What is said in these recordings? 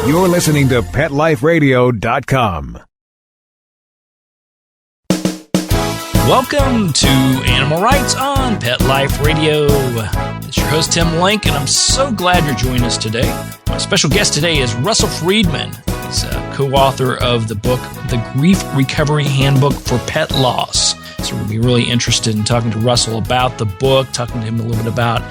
You're listening to PetLifeRadio.com. Welcome to Animal Rights on Pet Life Radio. It's your host, Tim Link, and I'm so glad you're joining us today. My special guest today is Russell Friedman. He's a co-author of the book, The Grief Recovery Handbook for Pet Loss. So we're going to be really interested in talking to Russell about the book, talking to him a little bit about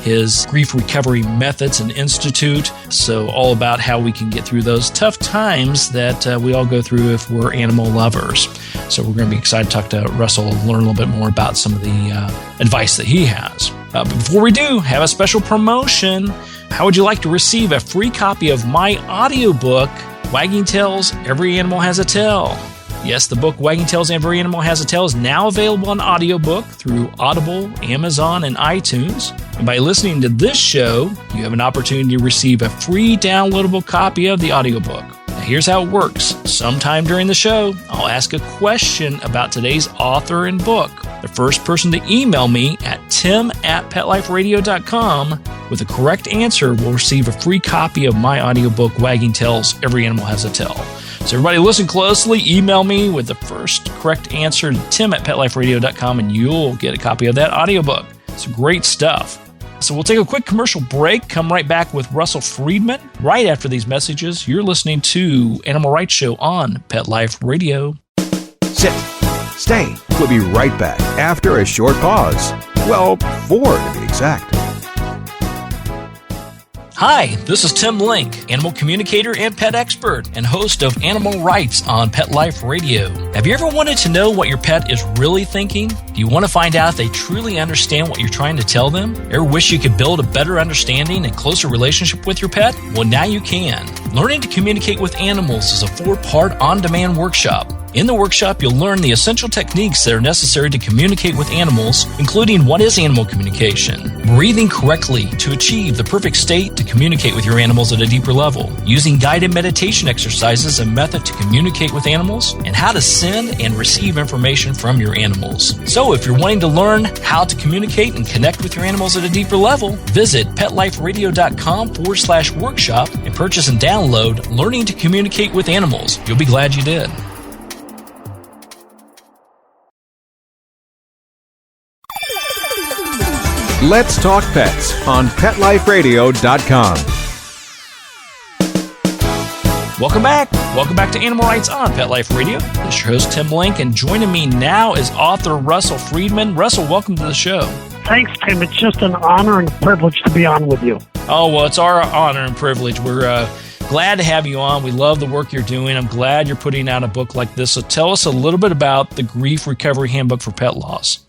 his grief recovery methods and institute. So all about how we can get through those tough times that we all go through if we're animal lovers. So we're going to be excited to talk to Russell and learn a little bit more about some of the advice that he has. But before we do, have a special promotion. How would you like to receive a free copy of my audiobook, Wagging Tails, Every Animal Has a Tail? Yes, the book Wagging Tails, Every Animal Has a Tail is now available on audiobook through Audible, Amazon, and iTunes. And by listening to this show, you have an opportunity to receive a free downloadable copy of the audiobook. Now, here's how it works. Sometime during the show, I'll ask a question about today's author and book. The first person to email me at tim@petliferadio.com with the correct answer will receive a free copy of my audiobook, Wagging Tails, Every Animal Has a Tail. So everybody listen closely, email me with the first correct answer to tim@petliferadio.com and you'll get a copy of that audiobook. It's great stuff. So we'll take a quick commercial break, come right back with Russell Friedman. Right after these messages, you're listening to Animal Rights Show on Pet Life Radio. Sit. Stay. We'll be right back after a short pause. Well, 4 to be exact. Hi, this is Tim Link, animal communicator and pet expert and host of Animal Rights on Pet Life Radio. Have you ever wanted to know what your pet is really thinking? Do you want to find out if they truly understand what you're trying to tell them? Ever wish you could build a better understanding and closer relationship with your pet? Well, now you can. Learning to Communicate with Animals is a 4-part on-demand workshop. In the workshop, you'll learn the essential techniques that are necessary to communicate with animals, including what is animal communication, breathing correctly to achieve the perfect state to communicate with your animals at a deeper level, using guided meditation exercises and method to communicate with animals, and how to send and receive information from your animals. So if you're wanting to learn how to communicate and connect with your animals at a deeper level, visit petliferadio.com/workshop and purchase and download Learning to Communicate with Animals. You'll be glad you did. Let's Talk Pets on PetLifeRadio.com. Welcome back. Welcome back to Animal Rights on Pet Life Radio. This is your host, Tim Link, and joining me now is author Russell Friedman. Russell, welcome to the show. Thanks, Tim. It's just an honor and a privilege to be on with you. Oh, well, it's our honor and privilege. We're glad to have you on. We love the work you're doing. I'm glad you're putting out a book like this. So tell us a little bit about the Grief Recovery Handbook for Pet Loss.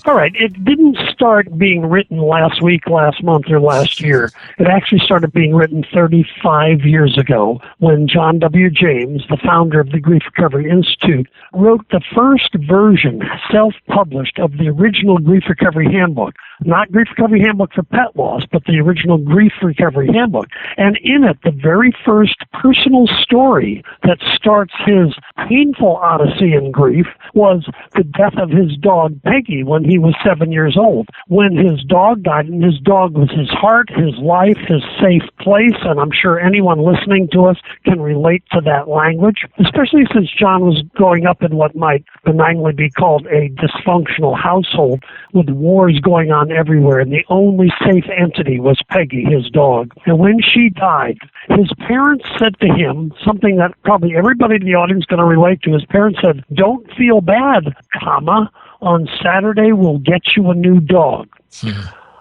All right. It didn't start being written last week, last month, or last year. It actually started being written 35 years ago when John W. James, the founder of the Grief Recovery Institute, wrote the first version, self-published, of the original Grief Recovery Handbook. Not Grief Recovery Handbook for Pet Loss, but the original Grief Recovery Handbook. And in it, the very first personal story that starts his painful odyssey in grief was the death of his dog, Peggy, when he was 7 years old. When his dog died, and his dog was his heart, his life, his safe place, and I'm sure anyone listening to us can relate to that language, especially since John was growing up in what might benignly be called a dysfunctional household with wars going on everywhere, and the only safe entity was Peggy, his dog. And when she died, his parents said to him something that probably everybody in the audience is going to relate to. His parents said, "Don't feel bad, comma, on Saturday we'll get you a new dog."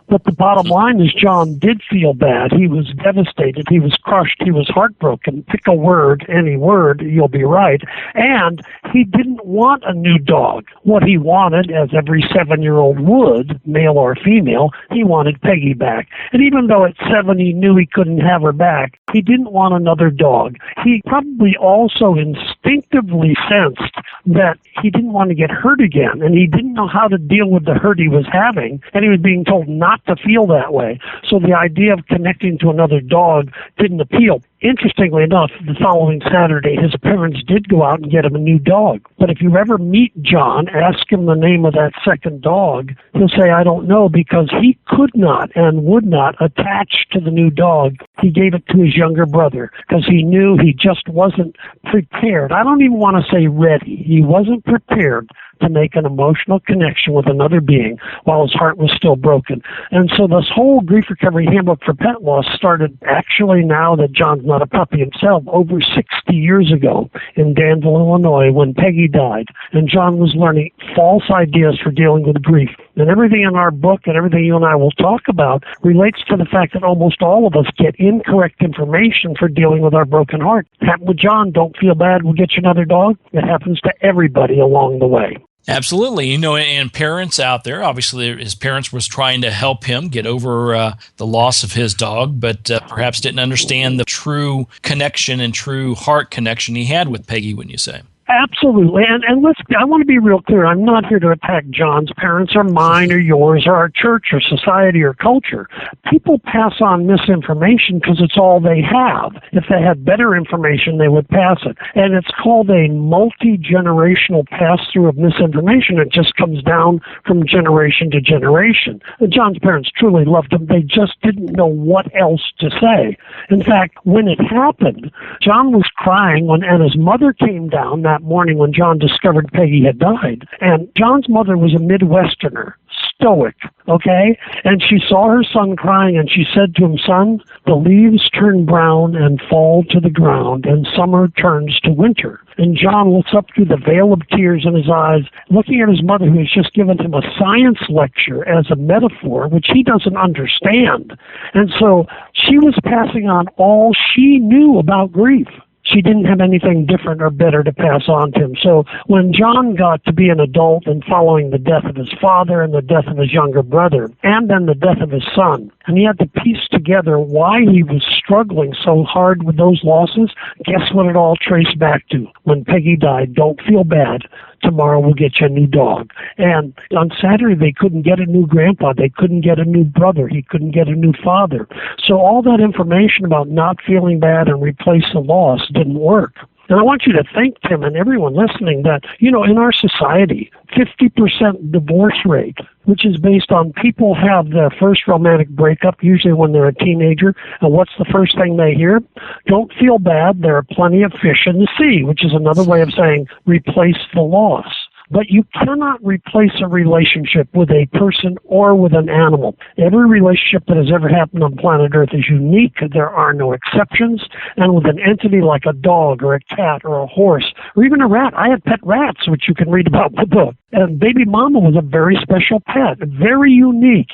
But the bottom line is John did feel bad. He was devastated. He was crushed. He was heartbroken. Pick a word, any word, you'll be right. And he didn't want a new dog. What he wanted, as every 7-year-old would, male or female, he wanted Peggy back. And even though at 7 he knew he couldn't have her back, he didn't want another dog. He probably also instinctively sensed that he didn't want to get hurt again, and he didn't know how to deal with the hurt he was having, and he was being told not to feel that way. So the idea of connecting to another dog didn't appeal. interestingly enough, the following Saturday, his parents did go out and get him a new dog. But if you ever meet John, ask him the name of that second dog, he'll say, I don't know, because he could not and would not attach to the new dog. He gave it to his younger brother because he knew he just wasn't prepared. I don't even want to say ready. He wasn't prepared to make an emotional connection with another being while his heart was still broken. And so this whole Grief Recovery Handbook for Pet Loss started actually, now that John's not a puppy himself, over 60 years ago in Danville, Illinois, when Peggy died. And John was learning false ideas for dealing with grief. And everything in our book and everything you and I will talk about relates to the fact that almost all of us get incorrect information for dealing with our broken heart. Happened with John. Don't feel bad. We'll get you another dog. It happens to everybody along the way. Absolutely. And parents out there, obviously his parents was trying to help him get over the loss of his dog, but perhaps didn't understand the true connection and true heart connection he had with Peggy, wouldn't you say? Absolutely. And I want to be real clear. I'm not here to attack John's parents or mine or yours or our church or society or culture. People pass on misinformation because it's all they have. If they had better information, they would pass it. And it's called a multi-generational pass-through of misinformation. It just comes down from generation to generation. And John's parents truly loved him. They just didn't know what else to say. In fact, when it happened, John was crying and his mother came down that morning when John discovered Peggy had died. And John's mother was a Midwesterner, stoic, okay? And she saw her son crying and she said to him, son, the leaves turn brown and fall to the ground and summer turns to winter. And John looks up through the veil of tears in his eyes, looking at his mother who has just given him a science lecture as a metaphor, which he doesn't understand. And so she was passing on all she knew about grief. She didn't have anything different or better to pass on to him. So when John got to be an adult and following the death of his father and the death of his younger brother and then the death of his son, and he had to piece together why he was struggling so hard with those losses, guess what it all traced back to? When Peggy died, don't feel bad. Tomorrow we'll get you a new dog. And on Saturday, they couldn't get a new grandpa. They couldn't get a new brother. He couldn't get a new father. So all that information about not feeling bad and replace the loss didn't work. And I want you to think, Tim, and everyone listening, that, in our society, 50% divorce rate, which is based on people have their first romantic breakup, usually when they're a teenager, and what's the first thing they hear? Don't feel bad, there are plenty of fish in the sea, which is another way of saying replace the loss. But you cannot replace a relationship with a person or with an animal. Every relationship that has ever happened on planet Earth is unique. There are no exceptions. And with an entity like a dog or a cat or a horse or even a rat, I had pet rats, which you can read about in the book. And baby mama was a very special pet, very unique,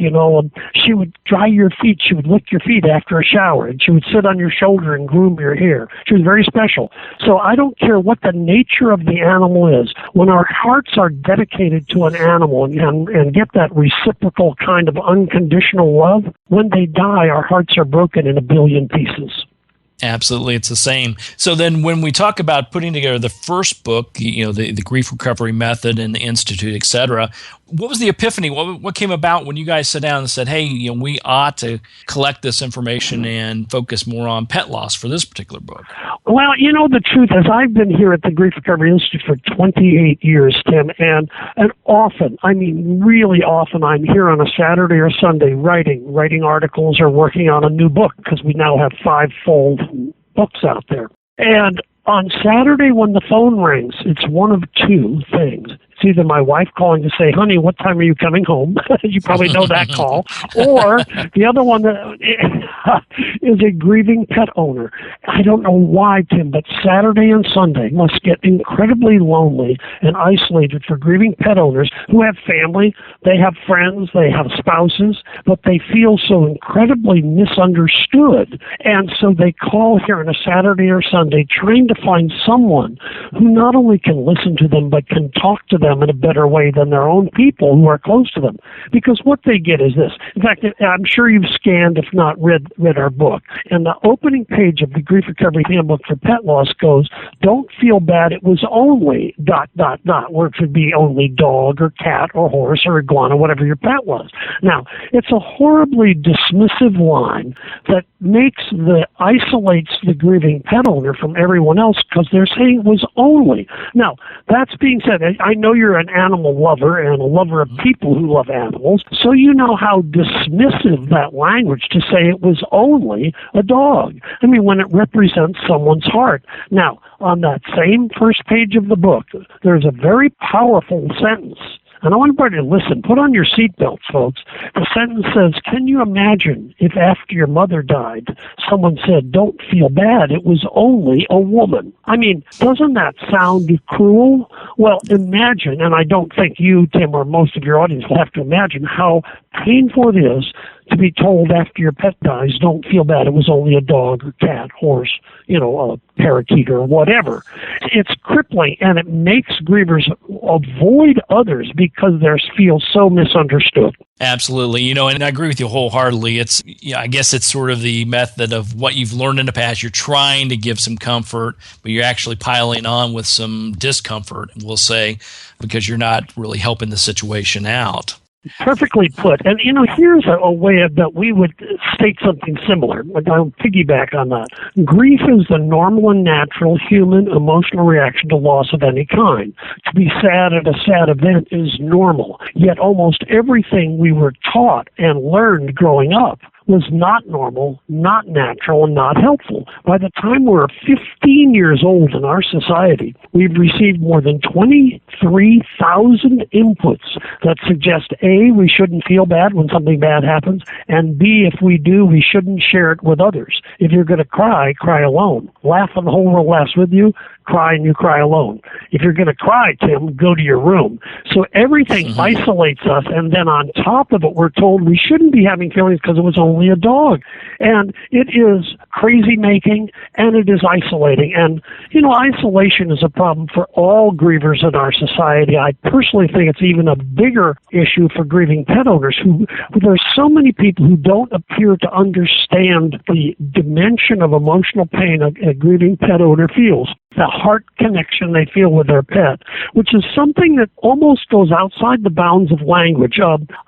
She would dry your feet. She would lick your feet after a shower. And she would sit on your shoulder and groom your hair. She was very special. So I don't care what the nature of the animal is. When our hearts are dedicated to an animal and get that reciprocal kind of unconditional love, when they die, our hearts are broken in a billion pieces. Absolutely, it's the same. So then when we talk about putting together the first book, the Grief Recovery Method and the Institute, et cetera, what was the epiphany? What came about when you guys sat down and said, hey, we ought to collect this information and focus more on pet loss for this particular book? Well, the truth is I've been here at the Grief Recovery Institute for 28 years, Tim, and often, really often, I'm here on a Saturday or Sunday writing articles or working on a new book because we now have 5 full books out there. And on Saturday when the phone rings, it's one of two things. It's either my wife calling to say, honey, what time are you coming home? You probably know that call. Or the other one is a grieving pet owner. I don't know why, Tim, but Saturday and Sunday must get incredibly lonely and isolated for grieving pet owners who have family, they have friends, they have spouses, but they feel so incredibly misunderstood. And so they call here on a Saturday or Sunday trying to find someone who not only can listen to them, but can talk to them them in a better way than their own people who are close to them. Because what they get is this. In fact, I'm sure you've scanned, if not read our book. And the opening page of the Grief Recovery Handbook for Pet Loss goes, don't feel bad, it was only ... where it could be only dog or cat or horse or iguana, whatever your pet was. Now, it's a horribly dismissive line that isolates the grieving pet owner from everyone else because they're saying it was only. Now, that's being said, I know you're an animal lover and a lover of people who love animals, so you know how dismissive that language to say it was only a dog. I mean, when it represents someone's heart. Now, on that same first page of the book, there's a very powerful sentence. And I want everybody to listen. Put on your seatbelts, folks. The sentence says, can you imagine if after your mother died, someone said, don't feel bad, it was only a woman? I mean, doesn't that sound cruel? Well, imagine, and I don't think you, Tim, or most of your audience will have to imagine how painful it is to be told after your pet dies, don't feel bad, it was only a dog or cat, horse, a parakeet or whatever. It's crippling, and it makes grievers avoid others because they feel so misunderstood. Absolutely. And I agree with you wholeheartedly. I guess it's sort of the method of what you've learned in the past. You're trying to give some comfort, but you're actually piling on with some discomfort, we'll say, because you're not really helping the situation out. Perfectly put. And, here's a way that we would state something similar. I'll piggyback on that. Grief is the normal and natural human emotional reaction to loss of any kind. To be sad at a sad event is normal. Yet almost everything we were taught and learned growing up was not normal, not natural, and not helpful. By the time we're 15 years old in our society, we've received more than 23,000 inputs that suggest, A, we shouldn't feel bad when something bad happens, and B, if we do, we shouldn't share it with others. If you're going to cry, cry alone. Laugh and the whole world laughs with you. Cry and you cry alone. If you're going to cry, Tim, go to your room. So everything isolates us, and then on top of it, we're told we shouldn't be having feelings because it was only a dog. And it is crazy making, and it is isolating. And, isolation is a problem for all grievers in our society. I personally think it's even a bigger issue for grieving pet owners who there's so many people who don't appear to understand the dimension of emotional pain a grieving pet owner feels. The heart connection they feel with their pet, which is something that almost goes outside the bounds of language.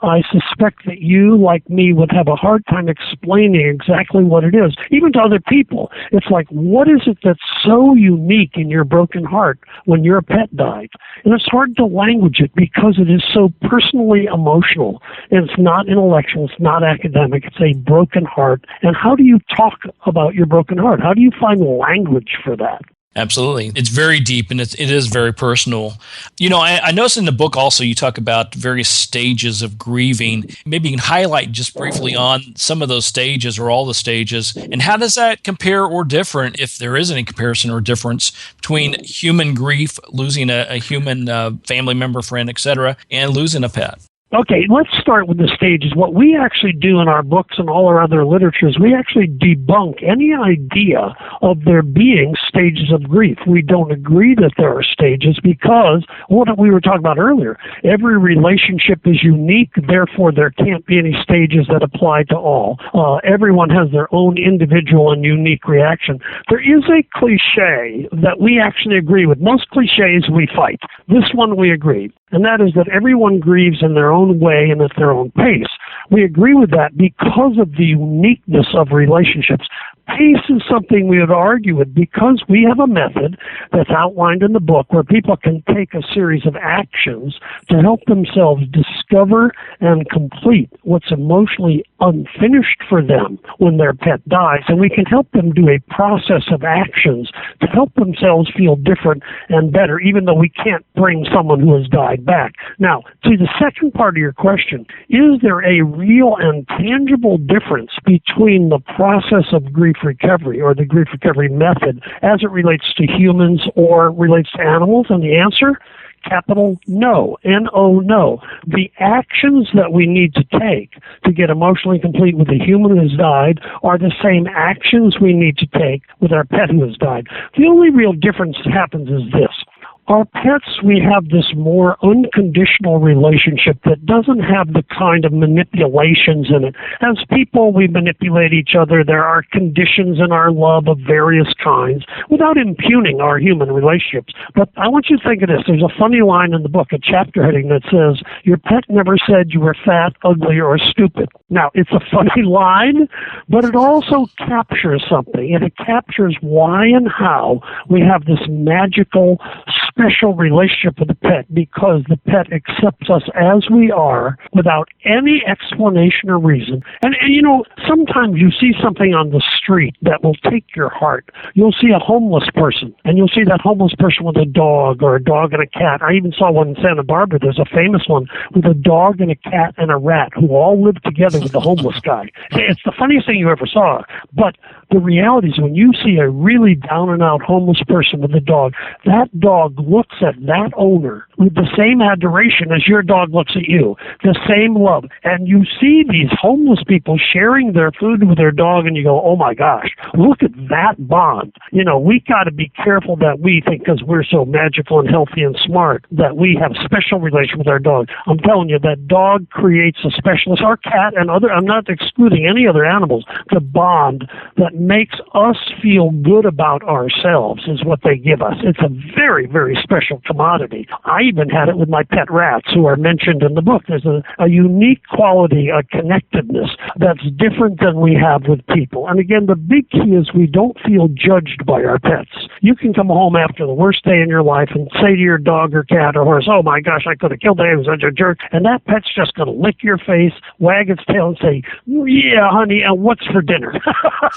I suspect that you, like me, would have a hard time explaining exactly what it is, even to other people. It's like, what is it that's so unique in your broken heart when your pet died? And it's hard to language it because it is so personally emotional. And it's not intellectual, it's not academic, it's a broken heart. And how do you talk about your broken heart? How do you find language for that? Absolutely. It's very deep and it is very personal. I noticed in the book also you talk about various stages of grieving. Maybe you can highlight just briefly on some of those stages or all the stages. And how does that compare or different, if there is any comparison or difference, between human grief, losing a human family member, friend, etc., and losing a pet? Okay, let's start with the stages. What we actually do in our books and all our other literature is we actually debunk any idea of there being stages of grief. We don't agree that there are stages because what we were talking about earlier, every relationship is unique, therefore there can't be any stages that apply to all. Everyone has their own individual and unique reaction. There is a cliche that we actually agree with. Most cliches we fight. This one we agree. And that is that everyone grieves in their own way and at their own pace. We agree with that because of the uniqueness of relationships. Pace is something we would argue with because we have a method that's outlined in the book where people can take a series of actions to help themselves discover and complete what's emotionally unfinished for them when their pet dies. And we can help them do a process of actions to help themselves feel different and better, even though we can't bring someone who has died back. Now, to the second part of your question, is there a real and tangible difference between the process of grief recovery or the grief recovery method as it relates to humans or relates to animals? And the answer, capital no, N-O, no. The actions that we need to take to get emotionally complete with a human who has died are the same actions we need to take with our pet who has died. The only real difference that happens is this. Our pets, we have this more unconditional relationship that doesn't have the kind of manipulations in it. As people, we manipulate each other. There are conditions in our love of various kinds without impugning our human relationships. But I want you to think of this. There's a funny line in the book, a chapter heading that says, your pet never said you were fat, ugly, or stupid. Now, it's a funny line, but it also captures something, and it captures why and how we have this magical, special relationship with the pet, because the pet accepts us as we are without any explanation or reason. And you know, sometimes you see something on the street that will take your heart. You'll see a homeless person, and you'll see that homeless person with a dog or a dog and a cat. I even saw one in Santa Barbara. There's a famous one with a dog and a cat and a rat who all live together with the homeless guy. It's the funniest thing you ever saw. But the reality is when you see a really down-and-out homeless person with a dog, that dog looks at that owner with the same adoration as your dog looks at you, the same love. And you see these homeless people sharing their food with their dog, and you go, oh, my gosh, look at that bond. You know, we got to be careful that we think because we're so magical and healthy and smart that we have a special relation with our dog. I'm telling you, that dog creates a specialist, our cat and other, I'm not excluding any other animals, the bond that makes us feel good about ourselves is what they give us. It's a very, very special commodity. I even had it with my pet rats who are mentioned in the book. There's a unique quality, a connectedness that's different than we have with people. And again, the big key is we don't feel judged by our pets. You can come home after the worst day in your life and say to your dog or cat or horse, oh my gosh, I could have killed it, I was such a jerk. And that pet's just going to lick your face, wag its tail and say, yeah, honey, and what's for dinner?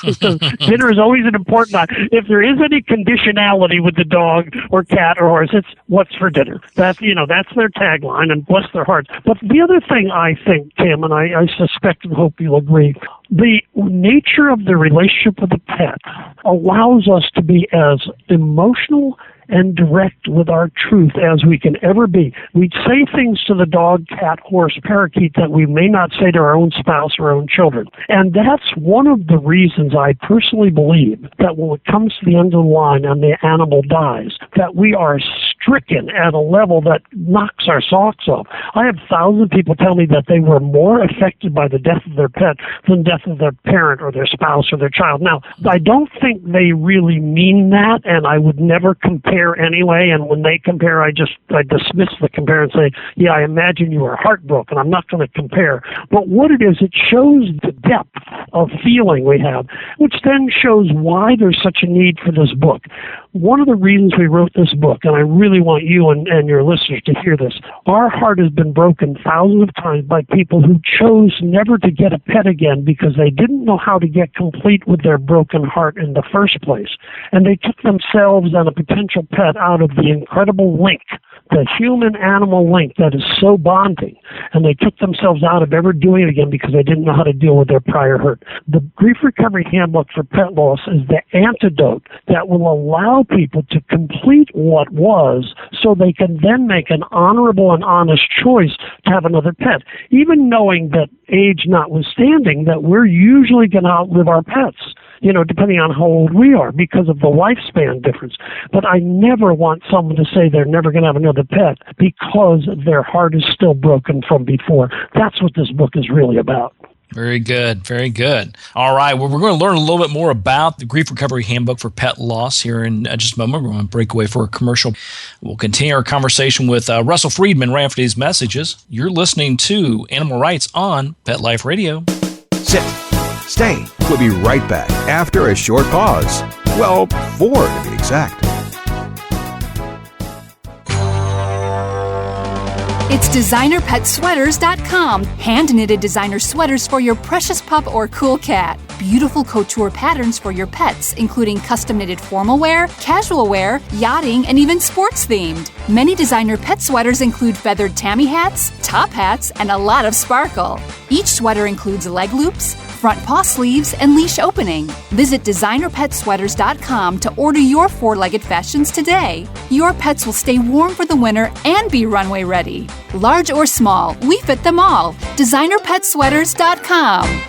Because dinner is always an important item. If there is any conditionality with the dog or cat or horse, it's what's for dinner. That's their tagline, and bless their hearts. But the other thing I think, Tim, and I suspect and hope you'll agree, the nature of the relationship with the pet allows us to be as emotional and direct with our truth as we can ever be. We say things to the dog, cat, horse, parakeet that we may not say to our own spouse or our own children. And that's one of the reasons I personally believe that when it comes to the end of the line and the animal dies, that we are stricken at a level that knocks our socks off. I have thousands of people tell me that they were more affected by the death of their pet than death of their parent or their spouse or their child. Now, I don't think they really mean that, and I would never compare anyway, and when they compare, I dismiss the compare and say, yeah, I imagine you are heartbroken. I'm not going to compare. But what it is, it shows the depth of feeling we have, which then shows why there's such a need for this book. One of the reasons we wrote this book, and I really want you and your listeners to hear this, our heart has been broken thousands of times by people who chose never to get a pet again because they didn't know how to get complete with their broken heart in the first place. And they took themselves and a potential pet out of the incredible link, the human-animal link that is so bonding, and they took themselves out of ever doing it again because they didn't know how to deal with their prior hurt. The Grief Recovery Handbook for Pet Loss is the antidote that will allow people to complete what was so they can then make an honorable and honest choice to have another pet, even knowing that age notwithstanding, that we're usually going to outlive our pets, depending on how old we are because of the lifespan difference. But I never want someone to say they're never going to have another pet because their heart is still broken from before. That's what this book is really about. Very good. Very good. All right. Well, we're going to learn a little bit more about the Grief Recovery Handbook for Pet Loss here in just a moment. We're going to break away for a commercial. We'll continue our conversation with Russell Friedman right after these messages. You're listening to Animal Rights on Pet Life Radio. Sit. Stay. We'll be right back after a short pause. Well, 4 to be exact. It's DesignerPetSweaters.com. Hand-knitted designer sweaters for your precious pup or cool cat. Beautiful couture patterns for your pets, including custom-knitted formal wear, casual wear, yachting, and even sports-themed. Many designer pet sweaters include feathered tammy hats, top hats, and a lot of sparkle. Each sweater includes leg loops, front paw sleeves, and leash opening. Visit DesignerPetSweaters.com to order your 4-legged fashions today. Your pets will stay warm for the winter and be runway ready. Large or small, we fit them all. DesignerPetSweaters.com.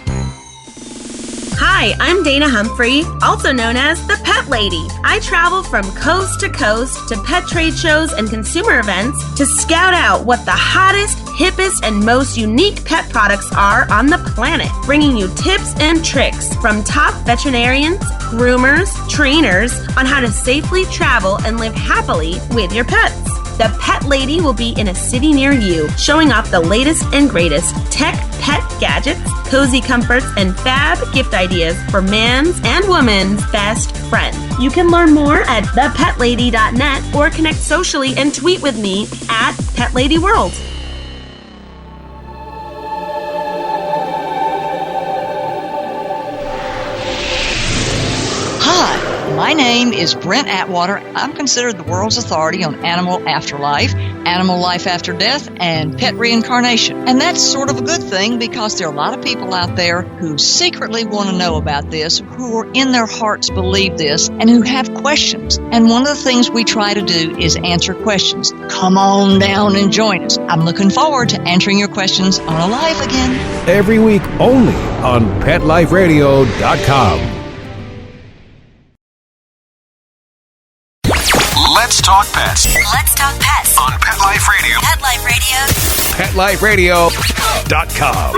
Hi, Hi, I'm Dana Humphrey, also known as the Pet Lady. I travel from coast to coast to pet trade shows and consumer events to scout out what the hottest, hippest, and most unique pet products are on the planet, bringing you tips and tricks from top veterinarians, groomers, trainers on how to safely travel and live happily with your pets. The Pet Lady will be in a city near you, showing off the latest and greatest tech pet gadgets, cozy comforts, and fab gift ideas for man's and woman's best friend. You can learn more at thepetLady.net or connect socially and tweet with me at PetLadyWorld. Hi, my name is Brent Atwater. I'm considered the world's authority on animal afterlife, animal life after death, and pet reincarnation. And that's sort of a good thing because there are a lot of people out there who secretly want to know about this, who are in their hearts believe this, and who have questions. And one of the things we try to do is answer questions. Come on down and join us. I'm looking forward to answering your questions on Alive Again. Every week only on PetLifeRadio.com. Let's talk pets. Let's talk pets On Pet Life Radio. Pet Life Radio. PetLifeRadio.com.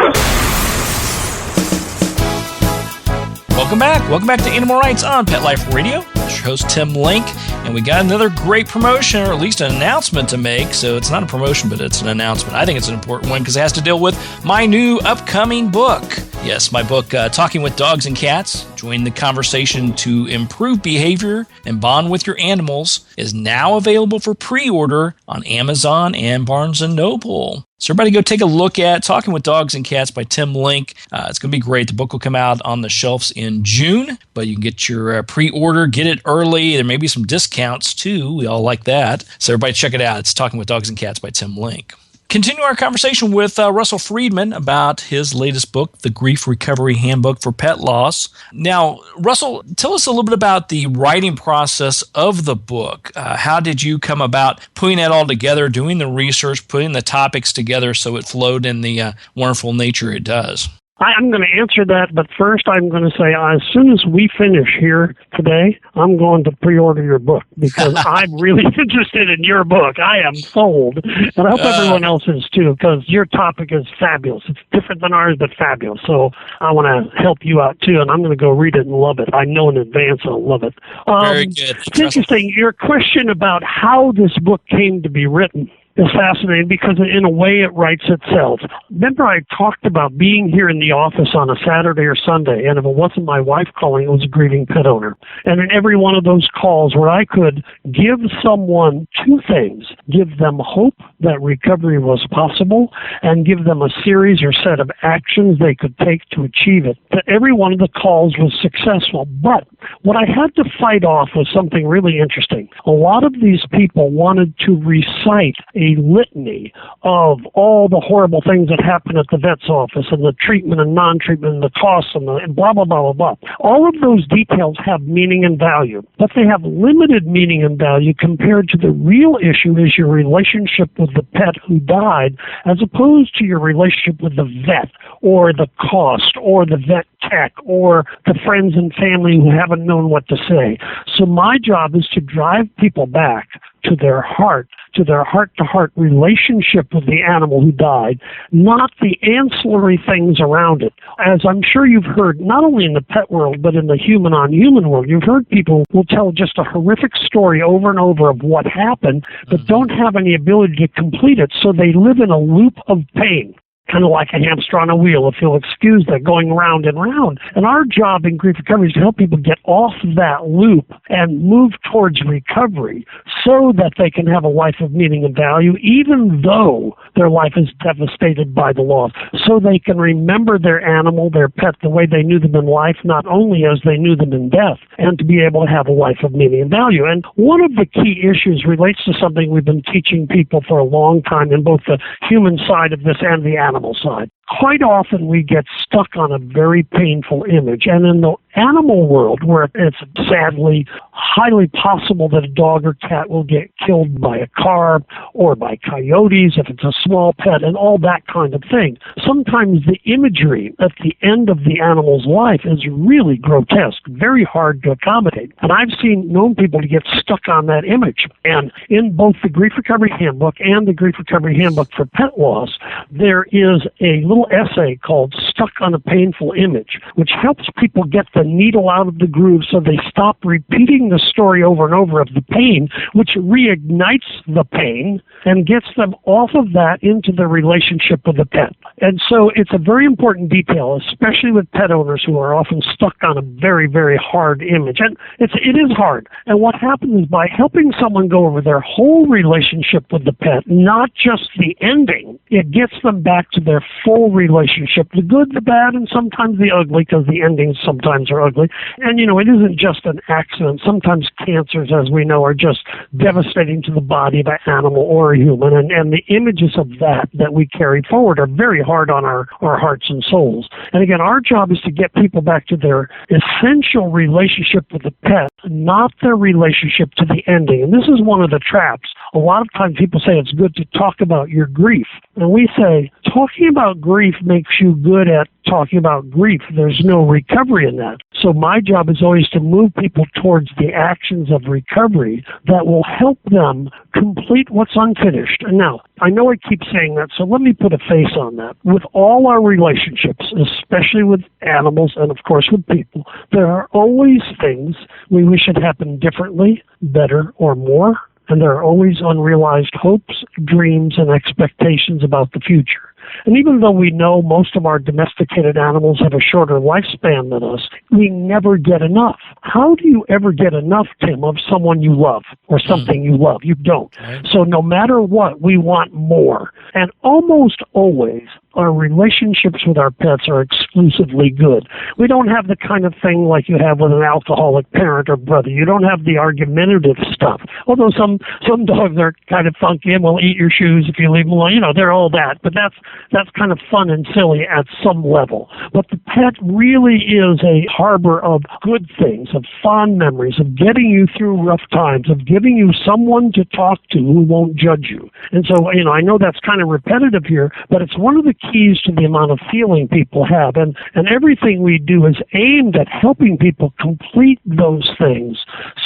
Welcome back. Welcome back to Animal Rights on Pet Life Radio. It's your host, Tim Link, and we got another great promotion, or at least an announcement to make. So it's not a promotion, but it's an announcement. I think it's an important one because it has to deal with my new upcoming book. Yes, my book, Talking with Dogs and Cats, Join the Conversation to Improve Behavior and Bond with Your Animals, is now available for pre-order on Amazon and Barnes & Noble. So everybody go take a look at Talking with Dogs and Cats by Tim Link. It's going to be great. The book will come out on the shelves in June, but you can get your pre-order, get it early. There may be some discounts too. We all like that. So everybody check it out. It's Talking with Dogs and Cats by Tim Link. Continue our conversation with Russell Friedman about his latest book, The Grief Recovery Handbook for Pet Loss. Now, Russell, tell us a little bit about the writing process of the book. How did you come about putting that all together, doing the research, putting the topics together so it flowed in the wonderful nature it does? I'm going to answer that, but first I'm going to say as soon as we finish here today, I'm going to pre-order your book because I'm really interested in your book. I am sold, and I hope everyone else is too because your topic is fabulous. It's different than ours, but fabulous. So I want to help you out too, and I'm going to go read it and love it. I know in advance I'll love it. Very good. It's interesting. Your question about how this book came to be written is fascinating because in a way it writes itself. Remember I talked about being here in the office on a Saturday or Sunday, and if it wasn't my wife calling, it was a grieving pet owner. And in every one of those calls where I could give someone two things, give them hope that recovery was possible, and give them a series or set of actions they could take to achieve it. Every one of the calls was successful, but what I had to fight off was something really interesting. A lot of these people wanted to recite a litany of all the horrible things that happen at the vet's office and the treatment and non-treatment and the costs and blah, blah, blah, blah, blah. All of those details have meaning and value, but they have limited meaning and value compared to the real issue is your relationship with the pet who died as opposed to your relationship with the vet or the cost or the vet tech or the friends and family who haven't known what to say. So my job is to drive people back to their heart-to-heart relationship with the animal who died, not the ancillary things around it. As I'm sure you've heard, not only in the pet world, but in the human-on-human world, you've heard people will tell just a horrific story over and over of what happened, but don't have any ability to complete it, so they live in a loop of pain. Kind of like a hamster on a wheel, if you'll excuse that, going round and round. And our job in grief recovery is to help people get off that loop and move towards recovery so that they can have a life of meaning and value, even though their life is devastated by the loss. So they can remember their animal, their pet, the way they knew them in life, not only as they knew them in death, and to be able to have a life of meaning and value. And one of the key issues relates to something we've been teaching people for a long time in both the human side of this and the animal side, quite often we get stuck on a very painful image. And in the animal world, where it's sadly highly possible that a dog or cat will get killed by a car or by coyotes if it's a small pet and all that kind of thing, sometimes the imagery at the end of the animal's life is really grotesque, very hard to accommodate. And I've known people to get stuck on that image. And in both the Grief Recovery Handbook and the Grief Recovery Handbook for Pet Loss, there is a little essay called Stuck on a Painful Image, which helps people get the needle out of the groove so they stop repeating the story over and over of the pain, which reignites the pain and gets them off of that into the relationship with the pet. And so it's a very important detail, especially with pet owners who are often stuck on a very, very hard image. And it is hard. And what happens is by helping someone go over their whole relationship with the pet, not just the ending, it gets them back to their full relationship, the good, the bad, and sometimes the ugly, because the endings sometimes are ugly. And, it isn't just an accident. Sometimes cancers, as we know, are just devastating to the body of an animal or a human. And the images of that we carry forward are very hard on our hearts and souls. And again, our job is to get people back to their essential relationship with the pet, not their relationship to the ending. And this is one of the traps. A lot of times people say it's good to talk about your grief. And we say, talking about grief makes you good at talking about grief. There's no recovery in that. So my job is always to move people towards the actions of recovery that will help them complete what's unfinished. And now, I know I keep saying that, so let me put a face on that. With all our relationships, especially with animals and, of course, with people, there are always things we wish had happened differently, better, or more. And there are always unrealized hopes, dreams, and expectations about the future. And even though we know most of our domesticated animals have a shorter lifespan than us, we never get enough. How do you ever get enough, Tim, of someone you love or something you love? You don't. Right. So no matter what, we want more. And almost always, our relationships with our pets are exclusively good. We don't have the kind of thing like you have with an alcoholic parent or brother. You don't have the argumentative stuff. Although some dogs are kind of funky and will eat your shoes if you leave them alone. They're all that. But that's kind of fun and silly at some level. But the pet really is a harbor of good things, of fond memories, of getting you through rough times, of giving you someone to talk to who won't judge you. And so, I know that's kind of repetitive here, but it's one of the keys to the amount of feeling people have. And everything we do is aimed at helping people complete those things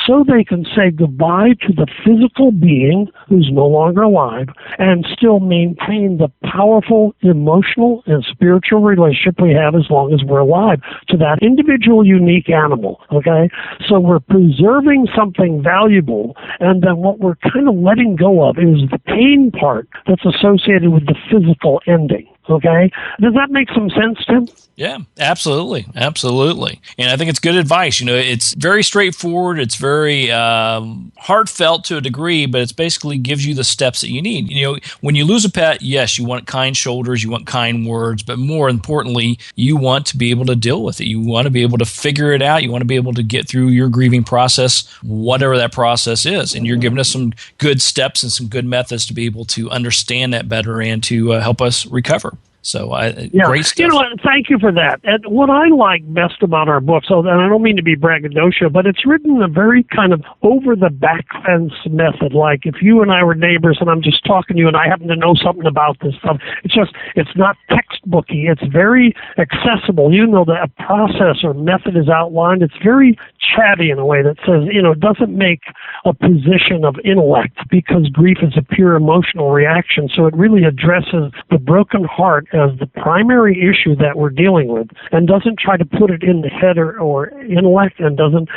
so they can say goodbye to the physical being who's no longer alive and still maintain the powerful emotional and spiritual relationship we have as long as we're alive to that individual, unique animal, okay? So we're preserving something valuable, and then what we're kind of letting go of is the pain part that's associated with the physical ending. Okay. Does that make some sense, Tim? Yeah, absolutely. Absolutely. And I think it's good advice. It's very straightforward. It's very heartfelt to a degree, but it basically gives you the steps that you need. When you lose a pet, yes, you want kind shoulders, you want kind words, but more importantly, you want to be able to deal with it. You want to be able to figure it out. You want to be able to get through your grieving process, whatever that process is. And you're giving us some good steps and some good methods to be able to understand that better and to help us recover. So, great stuff. Thank you for that. And what I like best about our book, and I don't mean to be braggadocio, but it's written in a very kind of over-the-back fence method. Like if you and I were neighbors and I'm just talking to you and I happen to know something about this stuff, it's not textbooky. It's very accessible. That a process or method is outlined. It's very chatty in a way that says, doesn't make a position of intellect because grief is a pure emotional reaction. So it really addresses the broken heart as the primary issue that we're dealing with, and doesn't try to put it in the head or intellect, and doesn't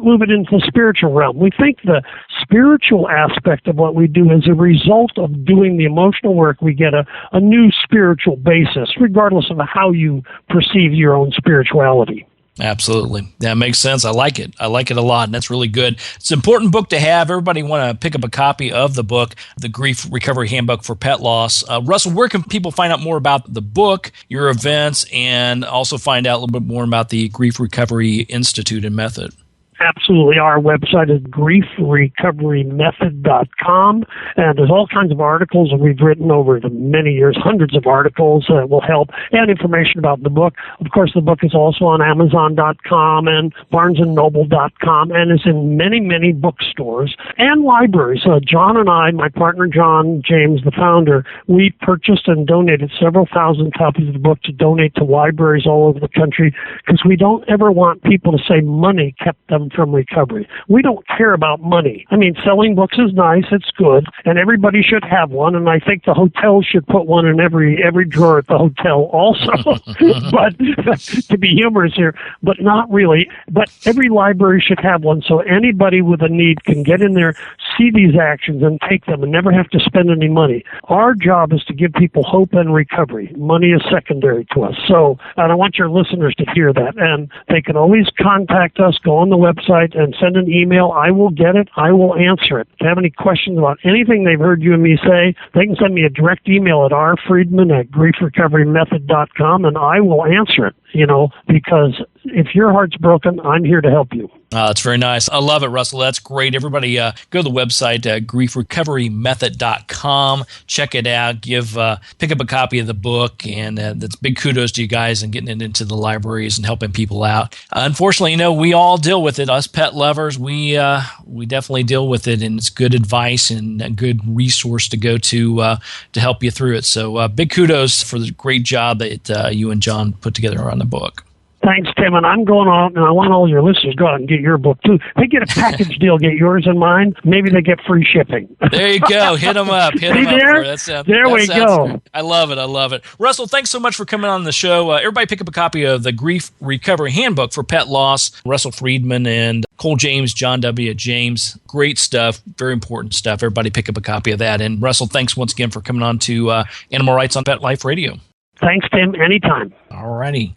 move it into the spiritual realm. We think the spiritual aspect of what we do is a result of doing the emotional work. We get a new spiritual basis, regardless of how you perceive your own spirituality. Absolutely. That makes sense. I like it. I like it a lot, and that's really good. It's an important book to have. Everybody want to pick up a copy of the book, The Grief Recovery Handbook for Pet Loss. Russell, where can people find out more about the book, your events, and also find out a little bit more about the Grief Recovery Institute and method? Absolutely. Our website is griefrecoverymethod.com, and there's all kinds of articles that we've written over the many years, hundreds of articles that will help, and information about the book. Of course, the book is also on Amazon.com and BarnesandNoble.com, and is in many, many bookstores and libraries. John and I, my partner John James, the founder, we purchased and donated several thousand copies of the book to donate to libraries all over the country, because we don't ever want people to say money kept them from recovery. We don't care about money. I mean, selling books is nice, it's good, and everybody should have one, and I think the hotel should put one in every drawer at the hotel also. But to be humorous here, but not really. But every library should have one, so anybody with a need can get in there, see these actions, and take them, and never have to spend any money. Our job is to give people hope and recovery. Money is secondary to us. So, and I want your listeners to hear that, and they can always contact us, go on the website, and send an email. I will get it. I will answer it. If they have any questions about anything they've heard you and me say, they can send me a direct email at rfriedman@griefrecoverymethod.com, and I will answer it, because if your heart's broken, I'm here to help you. That's very nice. I love it, Russell. That's great. Everybody go to the website, griefrecoverymethod.com. Check it out. Pick up a copy of the book, and that's big kudos to you guys and getting it into the libraries and helping people out. Unfortunately, we all deal with it. Us pet lovers, we definitely deal with it, and it's good advice and a good resource to go to help you through it. So big kudos for the great job that you and John put together on the book. Thanks, Tim. And I'm going on, and I want all your listeners to go out and get your book, too. They get a package deal, get yours and mine. Maybe they get free shipping. There you go. Hit them up. There we go. Great. I love it. Russell, thanks so much for coming on the show. Everybody pick up a copy of the Grief Recovery Handbook for Pet Loss. Russell Friedman and Cole James, John W. James. Great stuff. Very important stuff. Everybody pick up a copy of that. And Russell, thanks once again for coming on to Animal Rights on Pet Life Radio. Thanks, Tim. Anytime. All righty.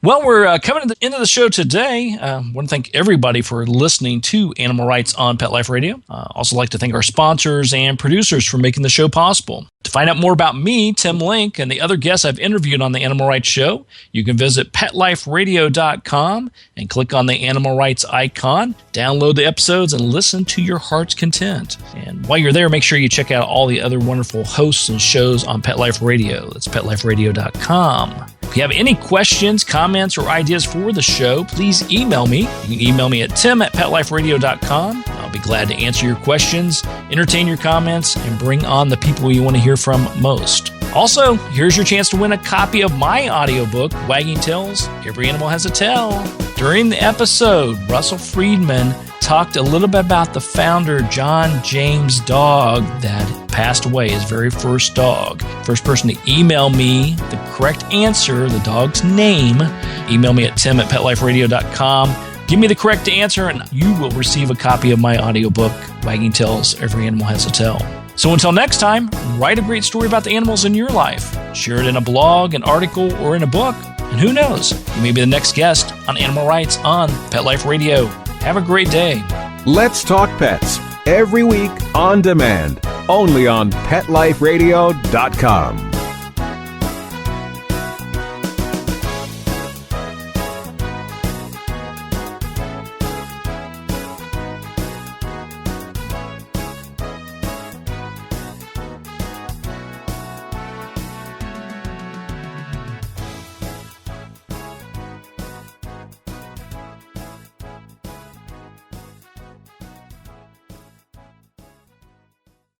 Well, we're coming to the end of the show today. I want to thank everybody for listening to Animal Rights on Pet Life Radio. Also like to thank our sponsors and producers for making the show possible. To find out more about me, Tim Link, and the other guests I've interviewed on the Animal Rights Show, you can visit PetLifeRadio.com and click on the Animal Rights icon, download the episodes, and listen to your heart's content. And while you're there, make sure you check out all the other wonderful hosts and shows on Pet Life Radio. That's PetLifeRadio.com. If you have any questions, comments, or ideas for the show, please email me. You can email me at tim@petliferadio.com. I'll be glad to answer your questions, entertain your comments, and bring on the people you want to hear from most. Also, here's your chance to win a copy of my audiobook, Wagging Tails, Every Animal Has a Tail. During the episode, Russell Friedman talked a little bit about the founder, John James' dog that passed away, his very first dog. First person to email me the correct answer, the dog's name, email me at tim@petliferadio.com. Give me the correct answer, and you will receive a copy of my audiobook, Wagging Tails, Every Animal Has a Tail. So until next time, write a great story about the animals in your life. Share it in a blog, an article, or in a book. And who knows, you may be the next guest on Animal Rights on Pet Life Radio. Have a great day. Let's Talk Pets, every week on demand, only on PetLifeRadio.com.